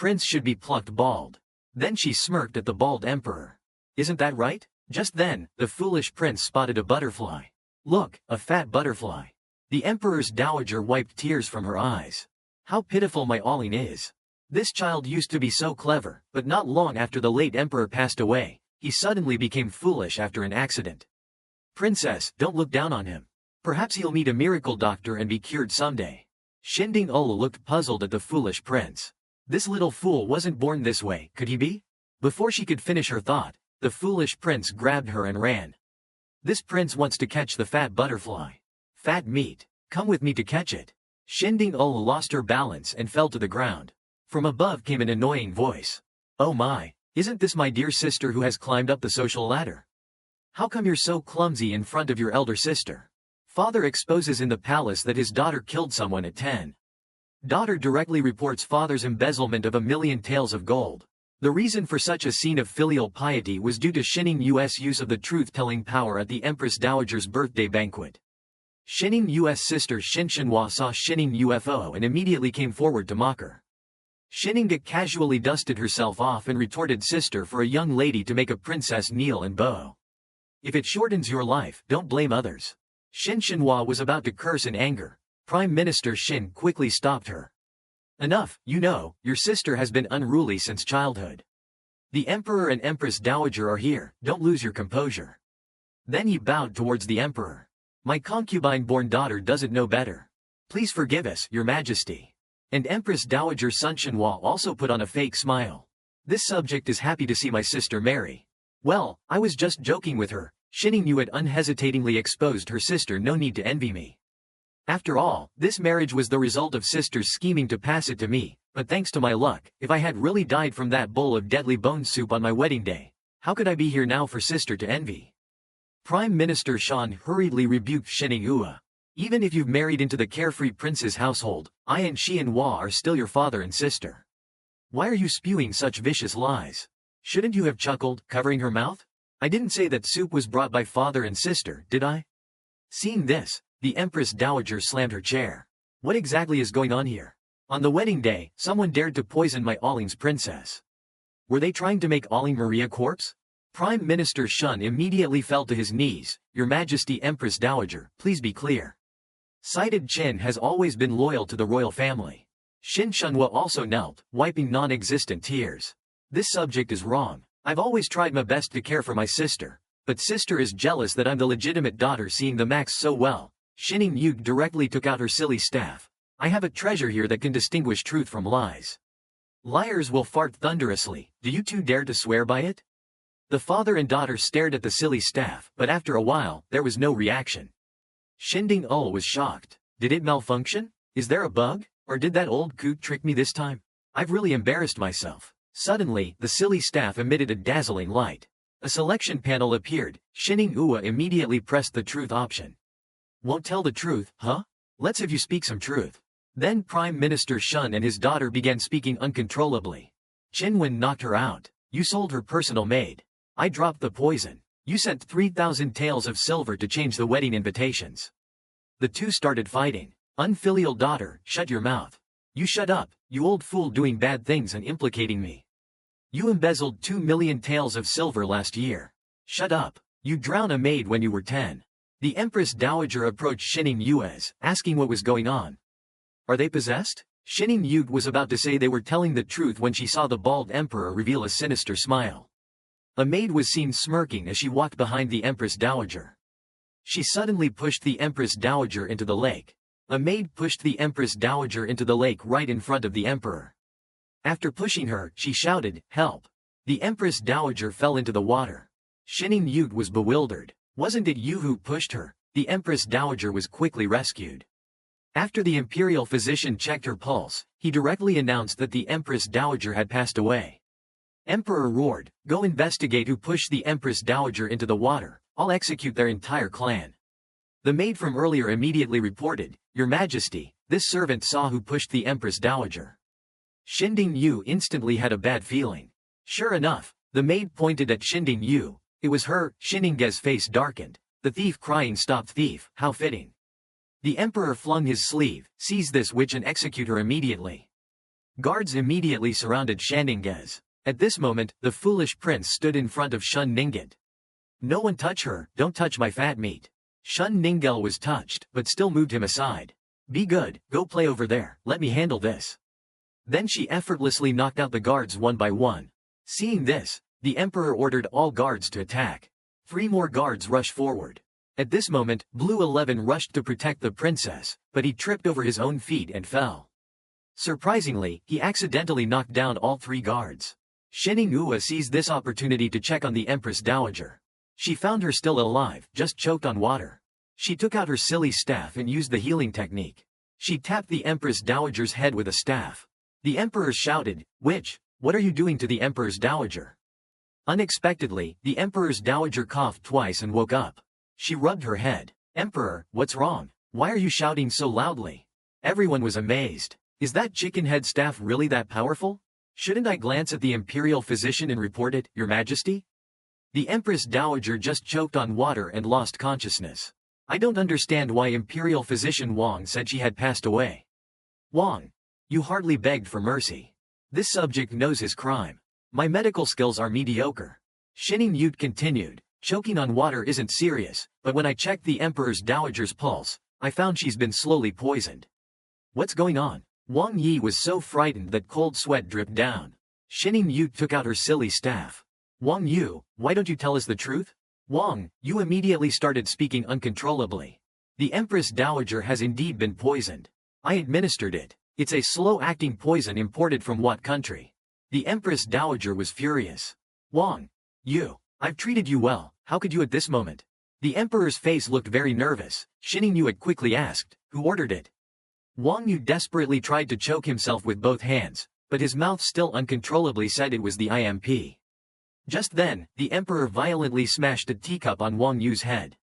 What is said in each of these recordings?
prince should be plucked bald. Then she smirked at the bald emperor. Isn't that right? Just then, the foolish prince spotted a butterfly. Look, a fat butterfly. The emperor's dowager wiped tears from her eyes. How pitiful my Alling is. This child used to be so clever, but not long after the late emperor passed away, he suddenly became foolish after an accident. Princess, don't look down on him. Perhaps he'll meet a miracle doctor and be cured someday. Shinding Ula looked puzzled at the foolish prince. This little fool wasn't born this way, could he be? Before she could finish her thought, the foolish prince grabbed her and ran. This prince wants to catch the fat butterfly. Fat meat. Come with me to catch it. Shinding Ula lost her balance and fell to the ground. From above came an annoying voice. Oh my, isn't this my dear sister who has climbed up the social ladder? How come you're so clumsy in front of your elder sister? Father exposes in the palace that his daughter killed someone at 10. Daughter directly reports father's embezzlement of 1,000,000 taels of gold. The reason for such a scene of filial piety was due to Shining Yu's use of the truth-telling power at the Empress Dowager's birthday banquet. Shining Yu's sister Shinshinhua saw Shining UFO and immediately came forward to mock her. Shininga casually dusted herself off and retorted, sister, for a young lady to make a princess kneel and bow. If it shortens your life, don't blame others. Shinshinhua was about to curse in anger. Prime Minister Shin quickly stopped her. Enough, you know, your sister has been unruly since childhood. The Emperor and Empress Dowager are here, don't lose your composure. Then he bowed towards the Emperor. My concubine-born daughter doesn't know better. Please forgive us, Your Majesty. And Empress Dowager Shinshinhua also put on a fake smile. This subject is happy to see my sister marry. Well, I was just joking with her. Shining Yu had unhesitatingly exposed her sister, no need to envy me. After all, this marriage was the result of sisters scheming to pass it to me, but thanks to my luck, if I had really died from that bowl of deadly bone soup on my wedding day, how could I be here now for sister to envy? Prime Minister Shan hurriedly rebuked Shining Yu. Even if you've married into the carefree prince's household, I and Xianhua are still your father and sister. Why are you spewing such vicious lies? Shouldn't you have chuckled, covering her mouth? I didn't say that soup was brought by father and sister, did I? Seeing this, the Empress Dowager slammed her chair. What exactly is going on here? On the wedding day, someone dared to poison my Alling's princess. Were they trying to make Alling Maria corpse? Prime Minister Shun immediately fell to his knees. Your Majesty Empress Dowager, please be clear. Cited Qin has always been loyal to the royal family. Shinshinhua also knelt, wiping non-existent tears. This subject is wrong. I've always tried my best to care for my sister, but sister is jealous that I'm the legitimate daughter, seeing the Max so well. Shining Yu directly took out her silly staff. I have a treasure here that can distinguish truth from lies. Liars will fart thunderously. Do you two dare to swear by it? The father and daughter stared at the silly staff, but after a while, there was no reaction. Shinding Ul was shocked. Did it malfunction? Is there a bug? Or did that old coot trick me this time? I've really embarrassed myself. Suddenly, the silly staff emitted a dazzling light. A selection panel appeared. Shining Ua immediately pressed the truth option. Won't tell the truth, huh? Let's have you speak some truth. Then Prime Minister Shun and his daughter began speaking uncontrollably. Qinwen knocked her out. You sold her personal maid. I dropped the poison. You sent 3,000 taels of silver to change the wedding invitations. The two started fighting. Unfilial daughter, shut your mouth. You shut up, you old fool, doing bad things and implicating me. You embezzled 2,000,000 taels of silver last year. Shut up. You drowned a maid when you were 10. The Empress Dowager approached Shining Yu, asking what was going on. Are they possessed? Shining Yu was about to say they were telling the truth when she saw the bald emperor reveal a sinister smile. A maid was seen smirking as she walked behind the Empress Dowager. She suddenly pushed the Empress Dowager into the lake. A maid pushed the Empress Dowager into the lake right in front of the emperor. After pushing her, she shouted, "Help!" The Empress Dowager fell into the water. Shining Yu was bewildered. Wasn't it you who pushed her? The Empress Dowager was quickly rescued. After the imperial physician checked her pulse, he directly announced that the Empress Dowager had passed away. Emperor roared, "Go investigate who pushed the Empress Dowager into the water. I'll execute their entire clan." The maid from earlier immediately reported, "Your Majesty, this servant saw who pushed the Empress Dowager." Shinding Yu instantly had a bad feeling. Sure enough, the maid pointed at Shinding Yu. It was her. Shininge's face darkened. The thief crying, "Stop thief," how fitting. The emperor flung his sleeve, "Seize this witch and execute her immediately." Guards immediately surrounded Shandinges. At this moment, the foolish prince stood in front of Shun Ningit. No one touch her, don't touch my fat meat. Shun Ningel was touched, but still moved him aside. Be good, go play over there, let me handle this. Then she effortlessly knocked out the guards one by one. Seeing this, the emperor ordered all guards to attack. 3 more guards rushed forward. At this moment, Blue 11 rushed to protect the princess, but he tripped over his own feet and fell. Surprisingly, he accidentally knocked down all 3 guards. Shining Ua seized this opportunity to check on the Empress Dowager. She found her still alive, just choked on water. She took out her silly staff and used the healing technique. She tapped the Empress Dowager's head with a staff. The Emperor shouted, What are you doing to the Emperor's Dowager? Unexpectedly, the Emperor's Dowager coughed twice and woke up. She rubbed her head. Emperor, what's wrong? Why are you shouting so loudly? Everyone was amazed. Is that chicken head staff really that powerful? Shouldn't I glance at the imperial physician and report it, Your Majesty? The Empress Dowager just choked on water and lost consciousness. I don't understand why Imperial Physician Wang said she had passed away. Wang, you hardly begged for mercy. This subject knows his crime. My medical skills are mediocre. Shining Yute continued, choking on water isn't serious, but when I checked the Emperor's Dowager's pulse, I found she's been slowly poisoned. What's going on? Wang Yi was so frightened that cold sweat dripped down. Shining Yute took out her silly staff. Wang Yu, why don't you tell us the truth? Wang Yu immediately started speaking uncontrollably. The Empress Dowager has indeed been poisoned. I administered it. It's a slow-acting poison imported from what country? The Empress Dowager was furious. Wang Yu, I've treated you well, how could you at this moment? The Emperor's face looked very nervous. Shining Yu quickly asked, who ordered it? Wang Yu desperately tried to choke himself with both hands, but his mouth still uncontrollably said it was the IMP. Just then, the Emperor violently smashed a teacup on Wang Yu's head.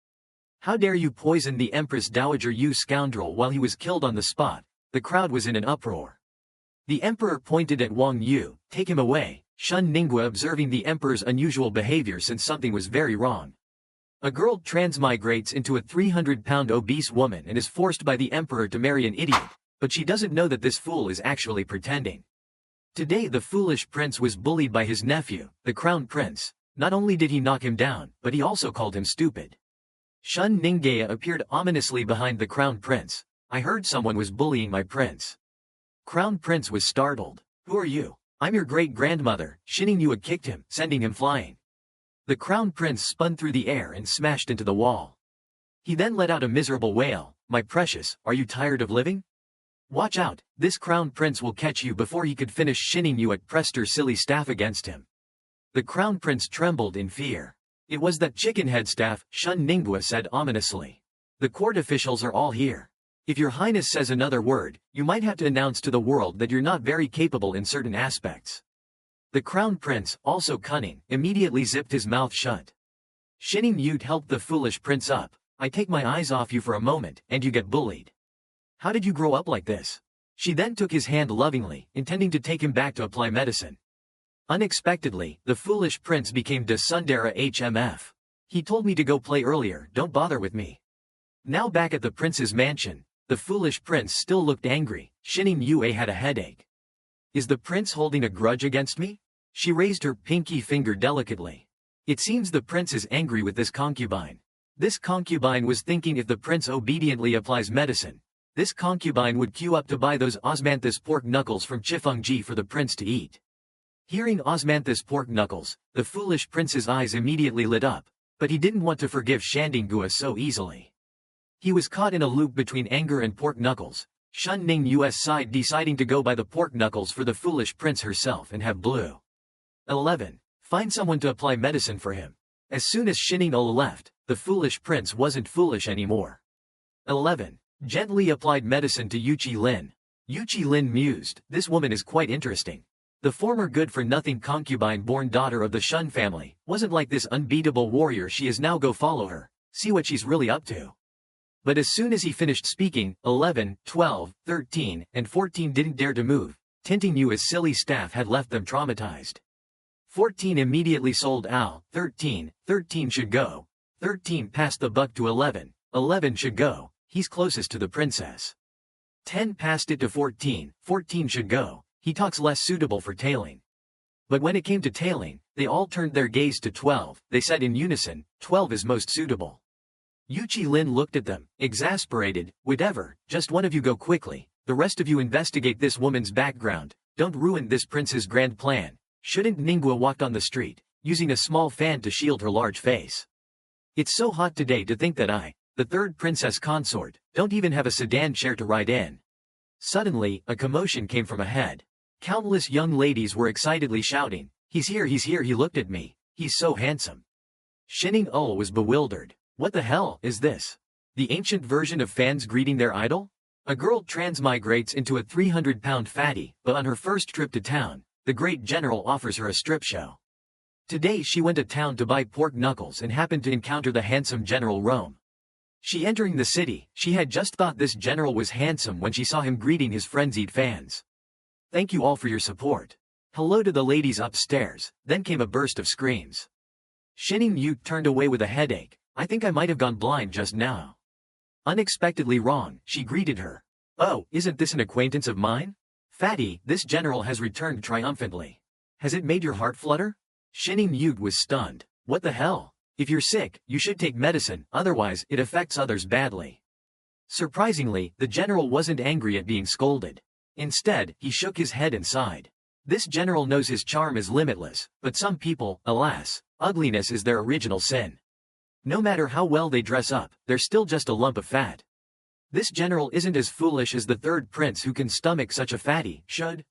How dare you poison the Empress Dowager, you scoundrel! While he was killed on the spot, the crowd was in an uproar. The Emperor pointed at Wang Yu, take him away. Shun Ningguo observing the Emperor's unusual behavior since something was very wrong. A girl transmigrates into a 300-pound obese woman and is forced by the Emperor to marry an idiot, but she doesn't know that this fool is actually pretending. Today the foolish prince was bullied by his nephew, the crown prince. Not only did he knock him down, but he also called him stupid. Shun Ningguo appeared ominously behind the crown prince. I heard someone was bullying my prince. Crown prince was startled. Who are you? I'm your great-grandmother. Shining Yu kicked him, sending him flying. The crown prince spun through the air and smashed into the wall. He then let out a miserable wail. My precious, are you tired of living? Watch out, this crown prince will catch you. Before he could finish, Shining Yu pressed her silly staff against him. The crown prince trembled in fear. It was that chicken head staff, Shun Ningguo said ominously. The court officials are all here. If your highness says another word, you might have to announce to the world that you're not very capable in certain aspects. The crown prince, also cunning, immediately zipped his mouth shut. Shining Yu helped the foolish prince up. I take my eyes off you for a moment, and you get bullied. How did you grow up like this? She then took his hand lovingly, intending to take him back to apply medicine. Unexpectedly, the foolish prince became Desundara HMF. He told me to go play earlier, don't bother with me. Now back at the prince's mansion, the foolish prince still looked angry. Shining Yu had a headache. Is the prince holding a grudge against me? She raised her pinky finger delicately. It seems the prince is angry with this concubine. This concubine was thinking if the prince obediently applies medicine, this concubine would queue up to buy those osmanthus pork knuckles from Chifengji for the prince to eat. Hearing osmanthus pork knuckles, the foolish prince's eyes immediately lit up, but he didn't want to forgive Shandinggua so easily. He was caught in a loop between anger and pork knuckles. Shun Ninguo's side deciding to go buy the pork knuckles for the foolish prince herself and have Blue 11 find someone to apply medicine for him. As soon as Shining left, the foolish prince wasn't foolish anymore. 11 gently applied medicine to Yuchi Lin. Yuchi Lin mused, this woman is quite interesting. The former good-for-nothing concubine-born daughter of the Shun family wasn't like this unbeatable warrior she is now. Go follow her, see what she's really up to. But as soon as he finished speaking, 11, 12, 13, and 14 didn't dare to move. Tinting Yu's silly staff had left them traumatized. 14 immediately sold out. 13 should go. 13 passed the buck to 11 should go, he's closest to the princess. 10 passed it to 14 should go, he talks less suitable for tailing. But when it came to tailing, they all turned their gaze to 12, they said in unison, 12 is most suitable. Yu Qilin looked at them, exasperated, whatever, just one of you go quickly, the rest of you investigate this woman's background, don't ruin this prince's grand plan. Shouldn't Ningguo walked on the street, using a small fan to shield her large face. It's so hot today to think that I, the third princess consort, don't even have a sedan chair to ride in. Suddenly, a commotion came from ahead. Countless young ladies were excitedly shouting, he's here, he looked at me, he's so handsome. Shining Ul was bewildered. What the hell is this? The ancient version of fans greeting their idol? A girl transmigrates into a 300-pound fatty, but on her first trip to town, the great general offers her a strip show. Today she went to town to buy pork knuckles and happened to encounter the handsome General Rome. She entering the city, she had just thought this general was handsome when she saw him greeting his frenzied fans. Thank you all for your support. Hello to the ladies upstairs, then came a burst of screams. Shining Yu turned away with a headache. I think I might have gone blind just now. Unexpectedly wrong, she greeted her. Oh, isn't this an acquaintance of mine? Fatty, this general has returned triumphantly. Has it made your heart flutter? Shining Yu was stunned. What the hell? If you're sick, you should take medicine, otherwise it affects others badly. Surprisingly, the general wasn't angry at being scolded. Instead, he shook his head and sighed. This general knows his charm is limitless, but some people, alas, ugliness is their original sin. No matter how well they dress up, they're still just a lump of fat. This general isn't as foolish as the third prince who can stomach such a fatty, should.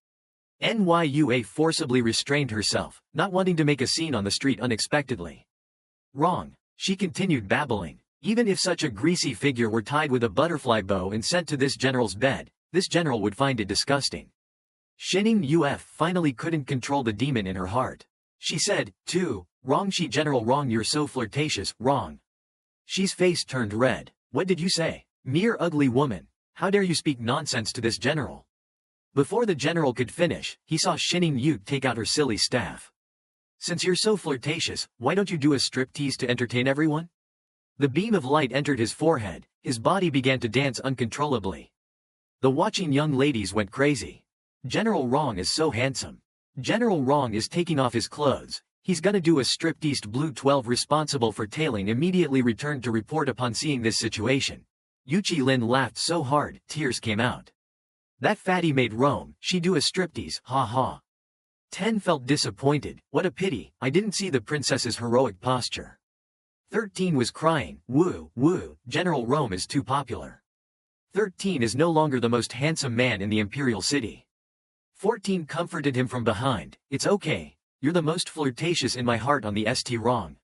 Nyua forcibly restrained herself, not wanting to make a scene on the street unexpectedly. Wrong, she continued babbling. Even if such a greasy figure were tied with a butterfly bow and sent to this general's bed, this general would find it disgusting. Shining Uf finally couldn't control the demon in her heart. She said, wrong she general wrong you're so flirtatious, wrong. She's face turned red. What did you say? Mere ugly woman. How dare you speak nonsense to this general? Before the general could finish, he saw Shining Yu take out her silly staff. Since you're so flirtatious, why don't you do a striptease to entertain everyone? The beam of light entered his forehead, his body began to dance uncontrollably. The watching young ladies went crazy. General Rong is so handsome. General Rong is taking off his clothes. He's gonna do a striptease. Blue 12 responsible for tailing immediately returned to report upon seeing this situation. Yu Qilin laughed so hard, tears came out. That fatty made Rome, she do a striptease, ha ha. 10 felt disappointed, what a pity, I didn't see the princess's heroic posture. 13 was crying, woo, General Rome is too popular. 13 is no longer the most handsome man in the imperial city. 14 comforted him from behind, it's okay, you're the most flirtatious in my heart on the St. Wrong.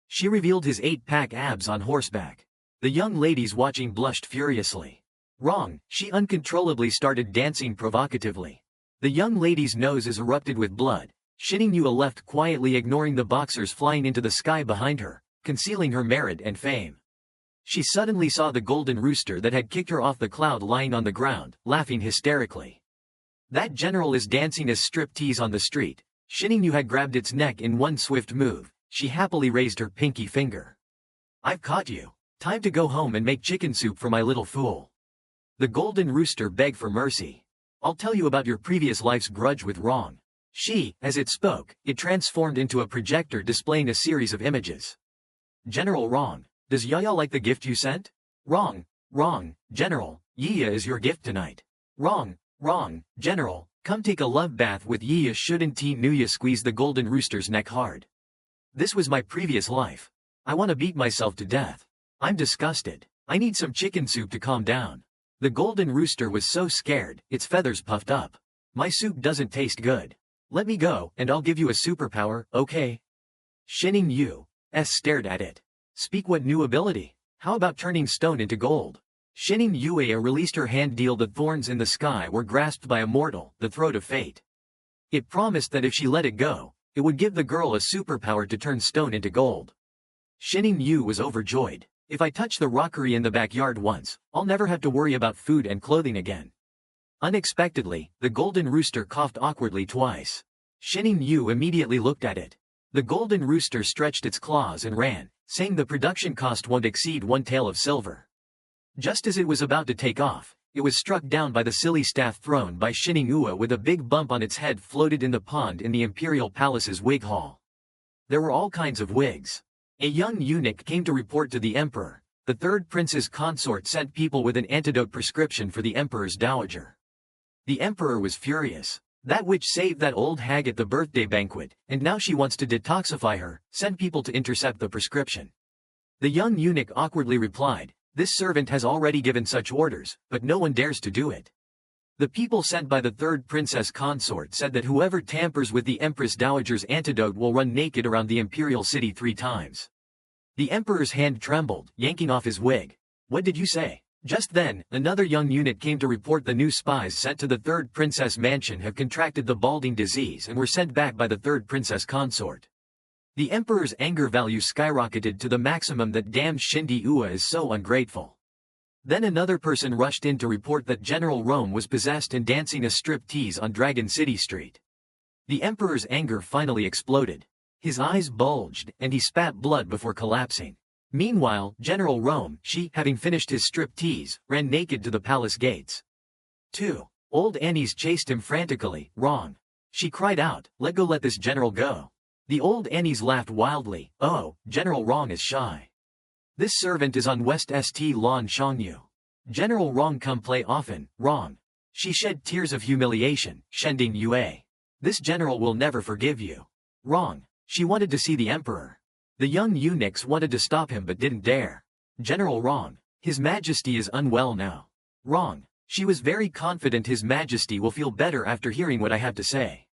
She revealed his 8-pack abs on horseback. The young ladies watching blushed furiously. Wrong, she uncontrollably started dancing provocatively. The young lady's noses erupted with blood. Shining Yu left quietly ignoring the boxers flying into the sky behind her, concealing her merit and fame. She suddenly saw the golden rooster that had kicked her off the cloud lying on the ground, laughing hysterically. That general is dancing a striptease on the street. Shining Yu had grabbed its neck in one swift move. She happily raised her pinky finger. I've caught you. Time to go home and make chicken soup for my little fool. The golden rooster begged for mercy. I'll tell you about your previous life's grudge with Wrong. As it spoke, it transformed into a projector displaying a series of images. General Wrong, does Yaya like the gift you sent? Wrong, General, Yaya is your gift tonight. Wrong, General, come take a love bath with Yaya. Shouldn't Nuya squeeze the golden rooster's neck hard? This was my previous life. I want to beat myself to death. I'm disgusted. I need some chicken soup to calm down. The golden rooster was so scared, its feathers puffed up. My soup doesn't taste good. Let me go, and I'll give you a superpower, okay? Shining Yu stared at it. Speak what new ability? How about turning stone into gold? Shining Yue released her hand. Deal the thorns in the sky were grasped by a mortal, the throat of fate. It promised that if she let it go, it would give the girl a superpower to turn stone into gold. Shining Yu was overjoyed. If I touch the rockery in the backyard once, I'll never have to worry about food and clothing again. Unexpectedly, the golden rooster coughed awkwardly twice. Shining Yu immediately looked at it. The golden rooster stretched its claws and ran, saying the production cost won't exceed 1 tael of silver. Just as it was about to take off, it was struck down by the silly staff thrown by Shining Ua with a big bump on its head floated in the pond in the imperial palace's wig hall. There were all kinds of wigs. A young eunuch came to report to the emperor. The third prince's consort sent people with an antidote prescription for the emperor's dowager. The emperor was furious. That witch saved that old hag at the birthday banquet, and now she wants to detoxify her. Send people to intercept the prescription. The young eunuch awkwardly replied, "This servant has already given such orders, but no one dares to do it." The people sent by the third princess consort said that whoever tampers with the empress dowager's antidote will run naked around the imperial city 3 times. The emperor's hand trembled, yanking off his wig. "What did you say?" Just then, another young eunuch came to report the new spies sent to the third princess mansion have contracted the balding disease and were sent back by the third princess consort. The emperor's anger value skyrocketed to the maximum that damned Shindi Ua is so ungrateful. Then another person rushed in to report that General Rome was possessed and dancing a strip tease on Dragon City Street. The emperor's anger finally exploded. His eyes bulged, and he spat blood before collapsing. Meanwhile, General Rome, having finished his strip tease, ran naked to the palace gates. 2. Old Annie's chased him frantically. "Wrong." She cried out, let this general go." The old Annie's laughed wildly. "Oh, General Wrong is shy. This servant is on West St. Lawn Shangyu. General Wrong come play often, Wrong." She shed tears of humiliation. "Shending Yue. This general will never forgive you. Wrong." She wanted to see the emperor. The young eunuchs wanted to stop him but didn't dare. "General Wrong. His Majesty is unwell now." "Wrong." She was very confident His Majesty will feel better after hearing what I have to say.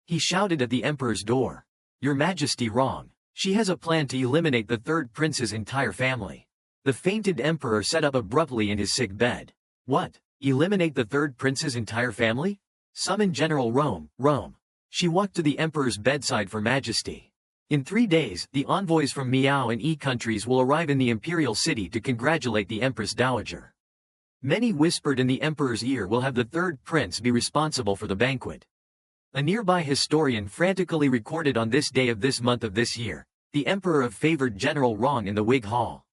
He shouted at the emperor's door. "Your Majesty, Wrong. She has a plan to eliminate the third prince's entire family." The fainted emperor sat up abruptly in his sick bed. "What? Eliminate the third prince's entire family? Summon General Rome, Rome." She walked to the emperor's bedside for Majesty. "In 3 days, the envoys from Miao and Yi countries will arrive in the imperial city to congratulate the Empress Dowager. Many whispered in the emperor's ear will have the third prince be responsible for the banquet." A nearby historian frantically recorded on this day of this month of this year, the emperor have favored General Wrong in the Wig Hall.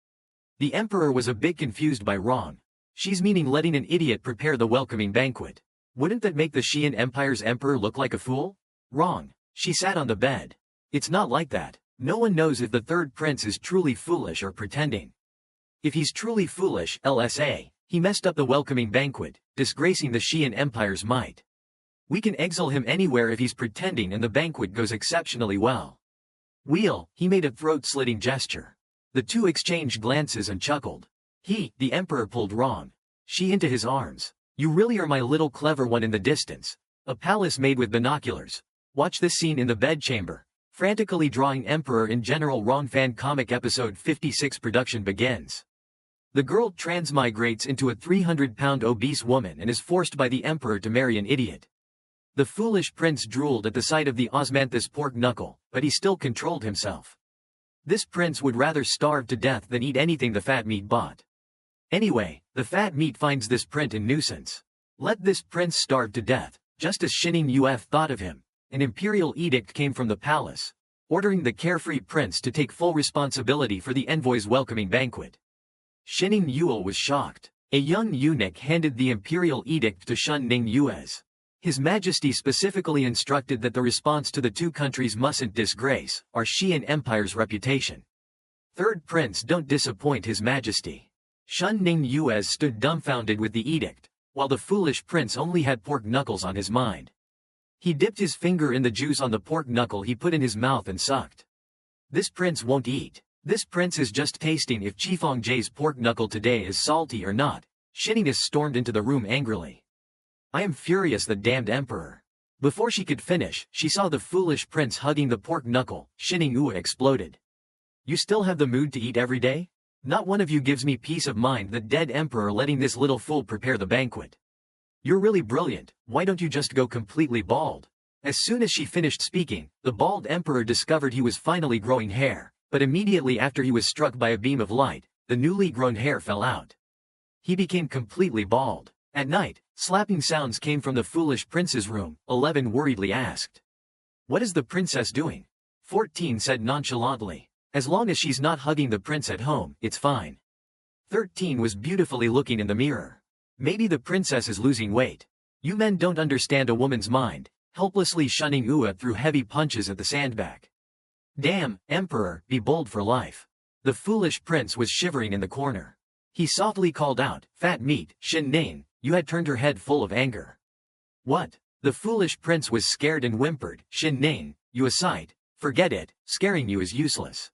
The emperor was a bit confused by Wrong. She's meaning letting an idiot prepare the welcoming banquet. Wouldn't that make the Xian Empire's emperor look like a fool? Wrong. She sat on the bed. It's not like that. No one knows if the third prince is truly foolish or pretending. If he's truly foolish, LSA, he messed up the welcoming banquet, disgracing the Xian Empire's might. We can exile him anywhere if he's pretending and the banquet goes exceptionally well. He made a throat-slitting gesture. The two exchanged glances and chuckled. The emperor pulled Wrong. She into his arms. "You really are my little clever one in the distance. A palace made with binoculars. Watch this scene in the bedchamber." Frantically drawing Emperor in General Wrong fan comic episode 56 production begins. The girl transmigrates into a 300-pound obese woman and is forced by the emperor to marry an idiot. The foolish prince drooled at the sight of the osmanthus pork knuckle, but he still controlled himself. This prince would rather starve to death than eat anything the fat meat bought. Anyway, the fat meat finds this prince a nuisance. Let this prince starve to death, just as Shining Uf thought of him. An imperial edict came from the palace, ordering the carefree prince to take full responsibility for the envoy's welcoming banquet. Shining Yue was shocked. A young eunuch handed the imperial edict to Shun Ning Yuez. His Majesty specifically instructed that the response to the two countries mustn't disgrace our Xian Empire's reputation. Third prince don't disappoint His Majesty. Shun Ning Yuez stood dumbfounded with the edict, while the foolish prince only had pork knuckles on his mind. He dipped his finger in the juice on the pork knuckle he put in his mouth and sucked. This prince won't eat. This prince is just tasting if Chifeng Jie's pork knuckle today is salty or not. Shininess stormed into the room angrily. "I am furious, the damned emperor." Before she could finish, she saw the foolish prince hugging the pork knuckle. Shining Ua exploded. "You still have the mood to eat every day? Not one of you gives me peace of mind, the dead emperor letting this little fool prepare the banquet. You're really brilliant, why don't you just go completely bald?" As soon as she finished speaking, the bald emperor discovered he was finally growing hair, but immediately after he was struck by a beam of light, the newly grown hair fell out. He became completely bald. At night, slapping sounds came from the foolish prince's room. 11 worriedly asked. "What is the princess doing?" 14 said nonchalantly. "As long as she's not hugging the prince at home, it's fine." 13 was beautifully looking in the mirror. Maybe the princess is losing weight. You men don't understand a woman's mind, helplessly shunning Ua through heavy punches at the sandbag. Damn, Emperor, be bold for life. The foolish prince was shivering in the corner. He softly called out, fat meat, Shin Ning, you had turned her head full of anger. What? The foolish prince was scared and whimpered, Shin Ning, you a sight, forget it, scaring you is useless.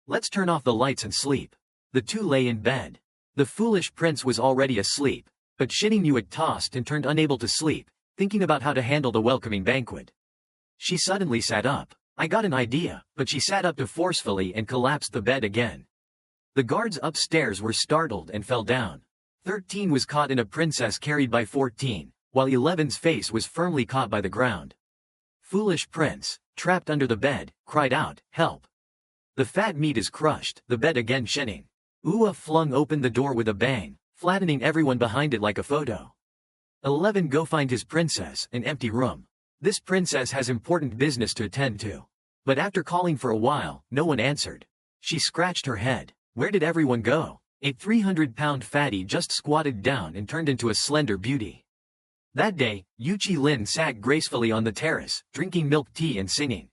Let's turn off the lights and sleep. The two lay in bed. The foolish prince was already asleep, but Shin Ning tossed and turned unable to sleep, thinking about how to handle the welcoming banquet. She suddenly sat up. I got an idea, but she sat up too forcefully and collapsed the bed again. The guards upstairs were startled and fell down. 13 was caught in a princess carried by 14, while 11's face was firmly caught by the ground. Foolish prince, trapped under the bed, cried out, help. The fat meat is crushed, the bed again shinning. Ua flung open the door with a bang, flattening everyone behind it like a photo. 11 go find his princess, an empty room. This princess has important business to attend to. But after calling for a while, no one answered. She scratched her head. Where did everyone go? A 300-pound fatty just squatted down and turned into a slender beauty. That day, Yuchi Lin sat gracefully on the terrace, drinking milk tea and singing.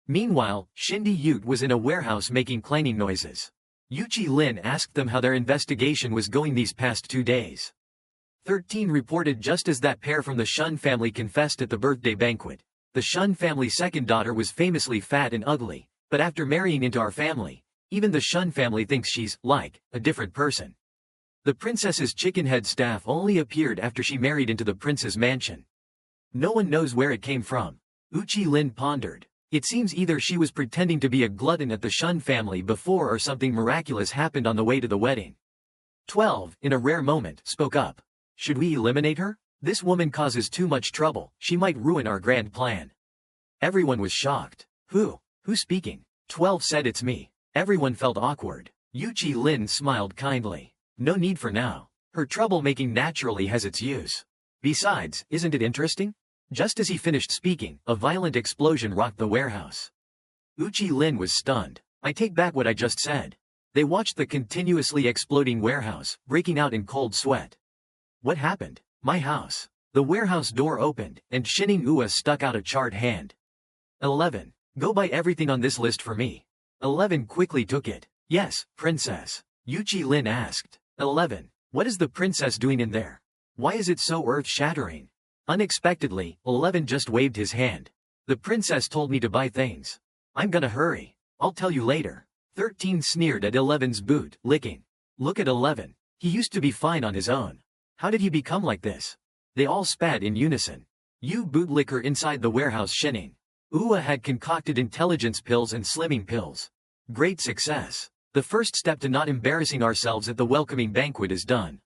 Meanwhile, Shindy Ute was in a warehouse making clanging noises. Yuchi Lin asked them how their investigation was going these past 2 days. 13 reported just as that pair from the Shun family confessed at the birthday banquet. The Shun family's second daughter was famously fat and ugly, but after marrying into our family, even the Shun family thinks she's, like, a different person. The princess's chicken-head staff only appeared after she married into the prince's mansion. No one knows where it came from. Uchi Lin pondered. It seems either she was pretending to be a glutton at the Shun family before or something miraculous happened on the way to the wedding. 12, in a rare moment, spoke up. Should we eliminate her? This woman causes too much trouble, she might ruin our grand plan. Everyone was shocked. Who's speaking? 12 said it's me. Everyone felt awkward. Yuchi Lin smiled kindly. No need for now. Her troublemaking naturally has its use. Besides, isn't it interesting? Just as he finished speaking, a violent explosion rocked the warehouse. Uchi Lin was stunned. I take back what I just said. They watched the continuously exploding warehouse, breaking out in cold sweat. What happened? My house. The warehouse door opened, and Shining Ua stuck out a charred hand. 11. Go buy everything on this list for me. 11 quickly took it. Yes, princess. Yuchi Lin asked. 11. What is the princess doing in there? Why is it so earth-shattering? Unexpectedly, 11 just waved his hand. The princess told me to buy things. I'm gonna hurry. I'll tell you later. 13 sneered at 11's boot, licking. Look at 11. He used to be fine on his own. How did he become like this? They all spat in unison. You bootlicker inside the warehouse shinning. Ua had concocted intelligence pills and slimming pills. Great success. The first step to not embarrassing ourselves at the welcoming banquet is done.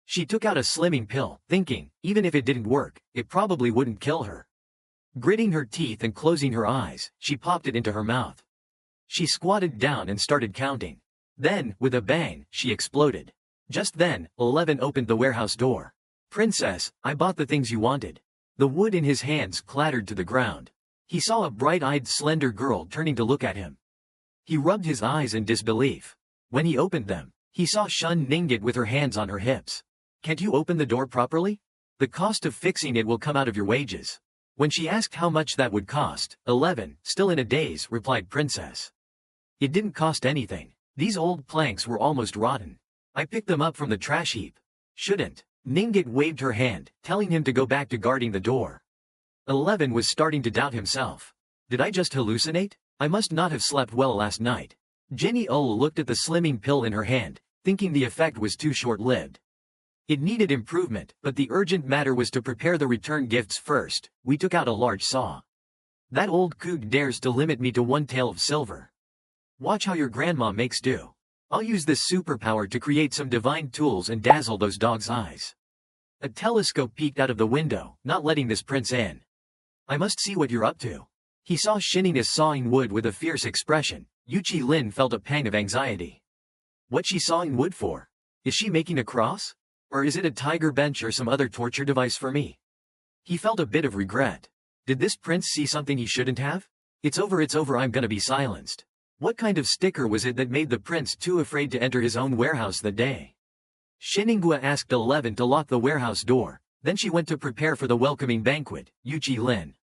She took out a slimming pill, thinking, even if it didn't work, it probably wouldn't kill her. Gritting her teeth and closing her eyes, she popped it into her mouth. She squatted down and started counting. Then, with a bang, she exploded. Just then, 11 opened the warehouse door. Princess, I bought the things you wanted. The wood in his hands clattered to the ground. He saw a bright-eyed slender girl turning to look at him. He rubbed his eyes in disbelief. When he opened them, he saw Shun Ningit with her hands on her hips. Can't you open the door properly? The cost of fixing it will come out of your wages. When she asked how much that would cost, 11, still in a daze, replied Princess. It didn't cost anything. These old planks were almost rotten. I picked them up from the trash heap. Shouldn't. Ningit waved her hand, telling him to go back to guarding the door. 11 was starting to doubt himself. Did I just hallucinate? I must not have slept well last night. Jenny O looked at the slimming pill in her hand, thinking the effect was too short-lived. It needed improvement, but the urgent matter was to prepare the return gifts first. We took out a large saw. That old coot dares to limit me to 1 tael of silver. Watch how your grandma makes do. I'll use this superpower to create some divine tools and dazzle those dogs' eyes. A telescope peeked out of the window, not letting this prince in. I must see what you're up to. He saw Shininus sawing wood with a fierce expression. Yuchi Lin felt a pang of anxiety. What's she sawing wood for? Is she making a cross? Or is it a tiger bench or some other torture device for me? He felt a bit of regret. Did this prince see something he shouldn't have? It's over, I'm gonna be silenced. What kind of sticker was it that made the prince too afraid to enter his own warehouse that day? Shiningua asked 11 to lock the warehouse door, then she went to prepare for the welcoming banquet. Yuchi Lin.